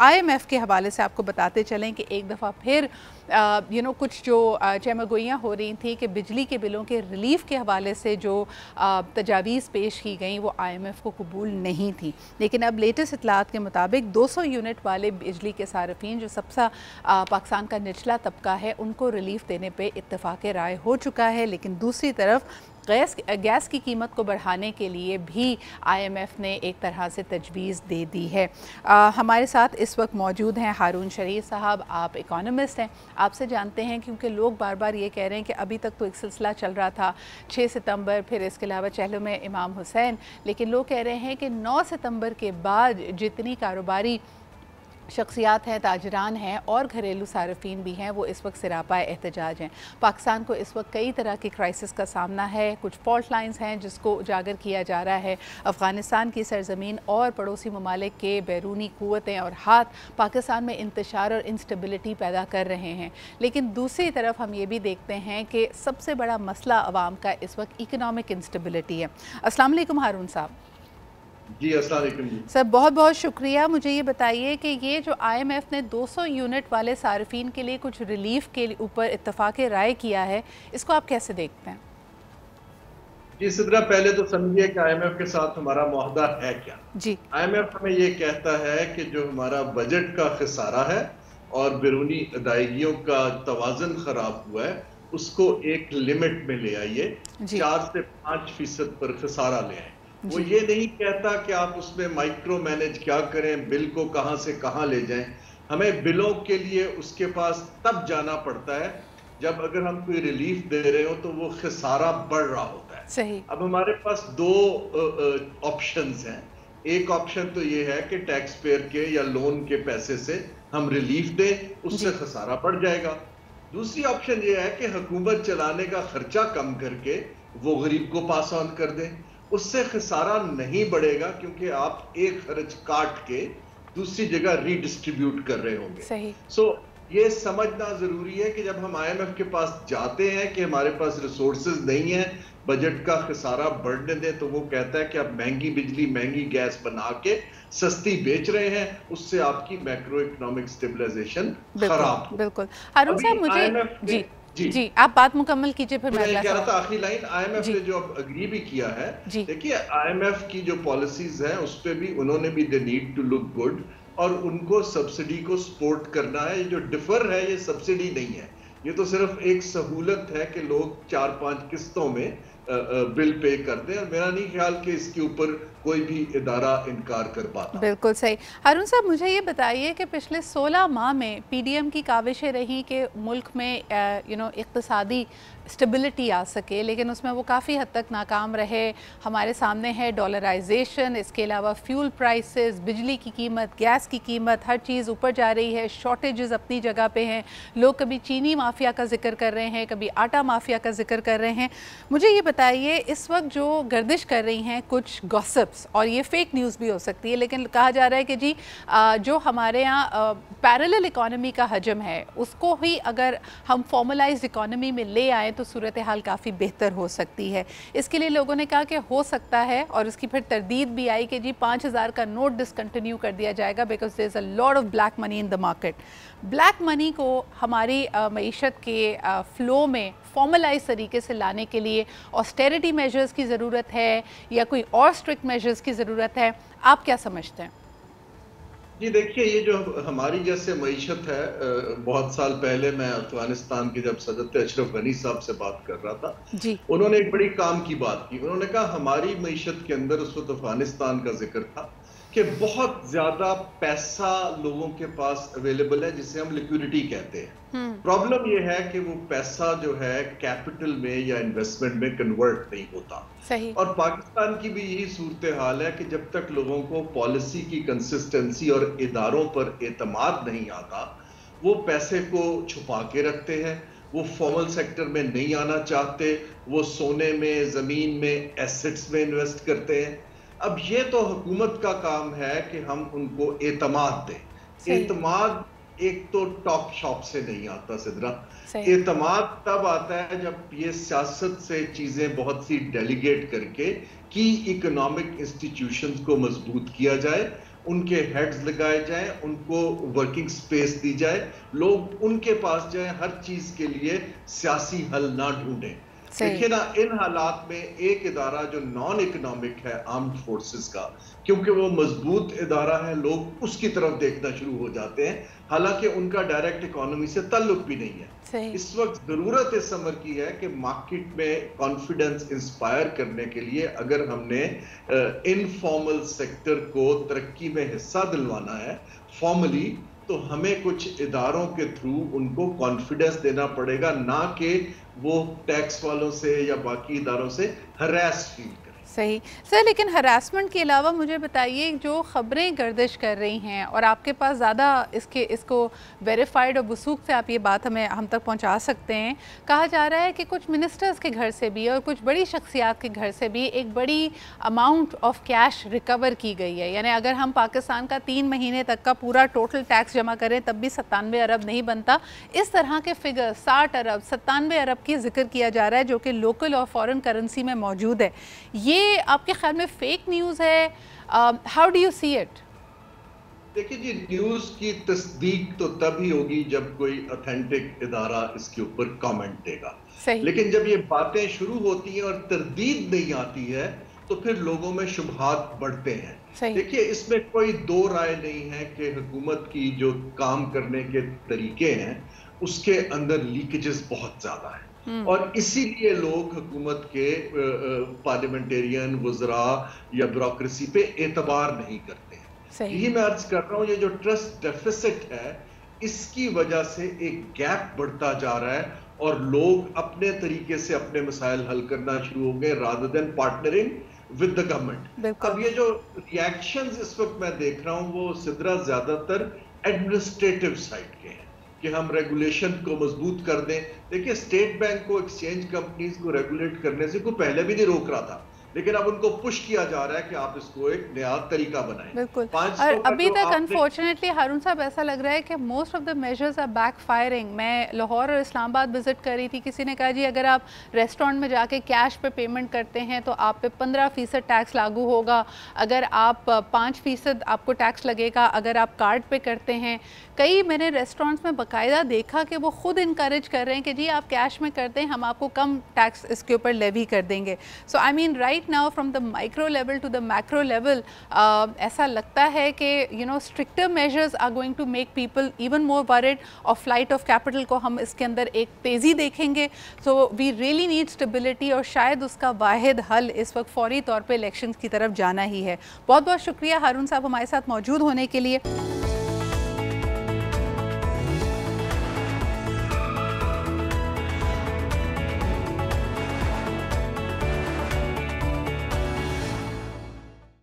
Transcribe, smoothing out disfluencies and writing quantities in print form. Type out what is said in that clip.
IMF کے حوالے سے آپ کو بتاتے چلیں کہ ایک دفعہ پھر کچھ جو چہمگوئیاں ہو رہی تھیں کہ بجلی کے بلوں کے ریلیف کے حوالے سے جو تجاویز پیش کی گئیں وہ IMF کو قبول نہیں تھی، لیکن اب لیٹسٹ اطلاعات کے مطابق 200 یونٹ والے بجلی کے صارفین جو سب سے پاکستان کا نچلا طبقہ ہے ان کو ریلیف دینے پہ اتفاق رائے ہو چکا ہے، لیکن دوسری طرف گیس کی قیمت کو بڑھانے کے لیے بھی IMF نے ایک طرح سے تجویز دے دی ہے۔ ہمارے ساتھ اس وقت موجود ہیں ہارون شریف صاحب، آپ اکانومسٹ ہیں، آپ سے جانتے ہیں کیونکہ لوگ بار بار یہ کہہ رہے ہیں کہ ابھی تک تو ایک سلسلہ چل رہا تھا 6 ستمبر، پھر اس کے علاوہ چہلم میں امام حسین، لیکن لوگ کہہ رہے ہیں کہ 9 ستمبر کے بعد جتنی کاروباری شخصیات ہیں، تاجران ہیں اور گھریلو صارفین بھی ہیں، وہ اس وقت سراپائے احتجاج ہیں۔ پاکستان کو اس وقت کئی طرح کی کرائسس کا سامنا ہے، کچھ فالٹ لائنز ہیں جس کو اجاگر کیا جا رہا ہے، افغانستان کی سرزمین اور پڑوسی ممالک کے بیرونی قوتیں اور ہاتھ پاکستان میں انتشار اور انسٹیبلٹی پیدا کر رہے ہیں، لیکن دوسری طرف ہم یہ بھی دیکھتے ہیں کہ سب سے بڑا مسئلہ عوام کا اس وقت اکنامک انسٹیبلٹی ہے۔ السلام علیکم ہارون صاحب۔ جی السلام علیکم سر، بہت بہت شکریہ۔ مجھے یہ بتائیے کہ یہ جو IMF نے 200 یونٹ والے صارفین کے لیے کچھ ریلیف کے اوپر اتفاق رائے کیا ہے، اس کو آپ کیسے دیکھتے ہیں؟ جی صدرہ، پہلے تو سمجھیے کہ IMF کے ساتھ ہمارا معاہدہ ہے کیا؟ جی، IMF ہمیں یہ کہتا ہے کہ جو ہمارا بجٹ کا خسارہ ہے اور بیرونی ادائیگیوں کا توازن خراب ہوا ہے اس کو ایک لمٹ میں لے آئیے، 4 سے 5% پر خسارہ لے آئیں۔ وہ یہ نہیں کہتا کہ آپ اس میں مائکرو مینج کیا کریں، بل کو کہاں سے کہاں لے جائیں۔ ہمیں بلوں کے لیے اس کے پاس تب جانا پڑتا ہے جب اگر ہم کوئی ریلیف دے رہے ہو تو وہ خسارہ بڑھ رہا ہوتا ہے۔ صحیح۔ اب ہمارے پاس 2 آپشنز ہیں۔ ایک آپشن تو یہ ہے کہ ٹیکس پیئر کے یا لون کے پیسے سے ہم ریلیف دیں، اس سے خسارہ بڑھ جائے گا۔ دوسری آپشن یہ ہے کہ حکومت چلانے کا خرچہ کم کر کے وہ غریب کو پاس آن کر دیں، اس سے خسارہ نہیں بڑھے گا کیونکہ آپ ایک خرچ کاٹ کے دوسری جگہ ری ڈسٹریبیوٹ کر رہے ہوں گے۔ سو یہ سمجھنا ضروری ہے کہ جب ہم IMF کے پاس جاتے ہیں کہ ہمارے پاس ریسورسز نہیں ہیں، بجٹ کا خسارہ بڑھنے دیں، تو وہ کہتا ہے کہ آپ مہنگی بجلی مہنگی گیس بنا کے سستی بیچ رہے ہیں، اس سے آپ کی میکرو اکنامک سٹیبلائزیشن خراب ہو۔ بالکل۔ ہارون صاحب مجھے جی آپ بات مکمل کیجئے، پھر میں کہہ رہا تھا آخری لائن IMF نے جو اب اگری بھی کیا ہے، دیکھیے IMF کی جو پالیسیز ہیں اس پہ بھی انہوں نے بھی they need to look good، اور ان کو سبسڈی کو سپورٹ کرنا ہے۔ یہ جو ڈیفر ہے یہ سبسڈی نہیں ہے، یہ تو صرف ایک سہولت ہے کہ لوگ 4-5 قسطوں میں بل پے کرتے ہیں، اور میرا نہیں خیال کہ اس کے اوپر کوئی بھی ادارہ انکار کر پاتا۔ بالکل صحیح۔ ہارون صاحب مجھے یہ بتائیے کہ پچھلے 16 ماہ میں PDM کی کاوشیں رہی کہ ملک میں اقتصادی اسٹیبلٹی آ سکے، لیکن اس میں وہ کافی حد تک ناکام رہے۔ ہمارے سامنے ہے ڈالرائزیشن، اس کے علاوہ فیول پرائسز، بجلی کی قیمت، گیس کی قیمت، ہر چیز اوپر جا رہی ہے، شارٹیجز اپنی جگہ پہ ہیں، لوگ کبھی چینی مافیا کا ذکر کر رہے ہیں، کبھی آٹا مافیا کا ذکر کر رہے ہیں۔ مجھے یہ بتائیے اس وقت جو گردش کر رہی ہیں کچھ گوسپس، اور یہ فیک نیوز بھی ہو سکتی ہے، لیکن کہا جا رہا ہے کہ جی جو ہمارے یہاں پیرلل اکانومی کا حجم ہے اس کو ہی اگر ہم فارملائزڈ اکانومی میں لے آئیں تو صورتحال کافی بہتر ہو سکتی ہے۔ اس کے لیے لوگوں نے کہا کہ ہو سکتا ہے، اور اس کی پھر تردید بھی آئی کہ جی 5000 کا نوٹ ڈسکنٹینیو کر دیا جائے گا because there is a lot of black money in the market. Black money کو ہماری معیشت کے فلو میں فارملائز طریقے سے لانے کے لیے آسٹیرٹی میجرز کی ضرورت ہے یا کوئی اور اسٹرکٹ میجرز کی ضرورت ہے، آپ کیا سمجھتے ہیں؟ جی دیکھیے، یہ جو ہماری جیسے معیشت ہے، بہت سال پہلے میں افغانستان کے جب صدر اشرف غنی صاحب سے بات کر رہا تھا، انہوں نے ایک بڑی کام کی بات کی۔ انہوں نے کہا ہماری معیشت کے اندر اس وقت افغانستان کا ذکر تھا کہ بہت زیادہ پیسہ لوگوں کے پاس اویلیبل ہے، جسے ہم لیکوڈیٹی کہتے ہیں۔ پرابلم یہ ہے کہ وہ پیسہ جو ہے کیپٹل میں یا انویسٹمنٹ میں کنورٹ نہیں ہوتا، اور پاکستان کی بھی یہی صورتحال ہے کہ جب تک لوگوں کو پالیسی کی کنسسٹنسی اور اداروں پر اعتماد نہیں آتا، وہ پیسے کو چھپا کے رکھتے ہیں، وہ فارمل سیکٹر میں نہیں آنا چاہتے، وہ سونے میں، زمین میں، ایسٹس میں انویسٹ کرتے ہیں۔ اب یہ تو حکومت کا کام ہے کہ ہم ان کو اعتماد دیں۔ اعتماد ایک تو ٹاک شاپ سے نہیں آتا صدرہ، اعتماد تب آتا ہے جب یہ سیاست سے چیزیں بہت سی ڈیلیگیٹ کر کے کی اکنامک انسٹیٹیوشنز کو مضبوط کیا جائے، ان کے ہیڈز لگائے جائیں, ان کو ورکنگ سپیس دی جائے, لوگ ان کے پاس جائیں, ہر چیز کے لیے سیاسی حل نہ ڈھونڈیں. دیکھیے نا, ان حالات میں ایک ادارہ جو نان اکنامک ہے آرمڈ فورسز کا, کیونکہ وہ مضبوط ادارہ ہے, لوگ اس کی طرف دیکھنا شروع ہو جاتے ہیں, حالانکہ ان کا ڈائریکٹ اکانومی سے تعلق بھی نہیں ہے. اس وقت ضرورت اس امر کی ہے کہ مارکیٹ میں کانفیڈنس انسپائر کرنے کے لیے اگر ہم نے انفارمل سیکٹر کو ترقی میں حصہ دلوانا ہے فارملی, تو ہمیں کچھ اداروں کے تھرو ان کو کانفیڈنس دینا پڑے گا, نہ کہ وہ ٹیکس والوں سے یا باقی اداروں سے ہراس فیل کریں. صحیح سر, لیکن ہراسمنٹ کے علاوہ مجھے بتائیے جو خبریں گردش کر رہی ہیں اور آپ کے پاس زیادہ اس کو ویریفائڈ اور وثوق سے آپ یہ بات ہم تک پہنچا سکتے ہیں, کہا جا رہا ہے کہ کچھ منسٹرز کے گھر سے بھی اور کچھ بڑی شخصیات کے گھر سے بھی ایک بڑی اماؤنٹ آف کیش ریکور کی گئی ہے. یعنی اگر ہم پاکستان کا 3 مہینے تک کا پورا ٹوٹل ٹیکس جمع کریں تب بھی 97 ارب نہیں بنتا. اس طرح کے فگر 60 ارب 97 ارب کی ذکر کیا جا رہا ہے جو کہ لوکل اور فورن کرنسی میں موجود ہے. یہ آپ کے خیال میں فیک نیوز ہے؟ How do you see it? دیکھیں جی, نیوز کی تصدیق تو تب ہی ہوگی جب کوئی اتھینٹک ادارہ اس کے اوپر کامنٹ دے گا. لیکن جب یہ باتیں شروع ہوتی ہیں اور تردید نہیں آتی ہے تو پھر لوگوں میں شبہات بڑھتے ہیں. دیکھیے, اس میں کوئی دو رائے نہیں ہے کہ حکومت کی جو کام کرنے کے طریقے ہیں اس کے اندر لیکیجز بہت زیادہ ہیں, اور اسی لیے لوگ حکومت کے پارلیمنٹیرین, وزراء یا بیوروکریسی پہ اعتبار نہیں کرتے ہیں. یہی میں عرض کر رہا ہوں, یہ جو ٹرسٹ ڈیفیسٹ ہے اس کی وجہ سے ایک گیپ بڑھتا جا رہا ہے اور لوگ اپنے طریقے سے اپنے مسائل حل کرنا شروع ہو گئے rather than partnering with the government. اب یہ جو ریاکشنز اس وقت میں دیکھ رہا ہوں وہ سدرا زیادہ تر ایڈمنسٹریٹو سائٹ کے ہیں کہ ہم ریگولیشن کو مضبوط کر دیں. دیکھیں, اسٹیٹ بینک کو ایکسچینج کمپنیز کو ریگولیٹ کرنے سے کوئی پہلے بھی نہیں روک رہا تھا, لیکن اب ان کو پش کیا جا رہا ہے کہ آپ اس کو ایک نیا طریقہ بنائیں. بالکل, اور ابھی تک انفارچونیٹلی ہارون صاحب ایسا لگ رہا ہے کہ most of the measures are backfiring. میں لاہور اور اسلام آباد وزٹ کر رہی تھی, کسی نے کہا جی اگر آپ ریسٹورینٹ میں جا کے کیش پہ پیمنٹ کرتے ہیں تو آپ پہ 15% ٹیکس لاگو ہوگا, اگر آپ 5% آپ کو ٹیکس لگے گا اگر آپ کارڈ پہ کرتے ہیں. کئی میں نے ریسٹورینٹس میں باقاعدہ دیکھا کہ وہ خود انکریج کر رہے ہیں کہ جی آپ کیش میں کرتے ہیں ہم آپ کو کم ٹیکس اس کے اوپر لیوی کر دیں گے. So I mean right now from the micro level to the macro level ایسا لگتا ہے کہ stricter measures are going to make people even more worried, اور فلائٹ آف کیپٹل کو ہم اس کے اندر ایک تیزی دیکھیں گے. So we really need stability, اور شاید اس کا واحد حل اس وقت فوری طور پہ الیکشنز کی طرف جانا ہی ہے. بہت بہت شکریہ ہارون صاحب ہمارے ساتھ موجود ہونے کے لیے.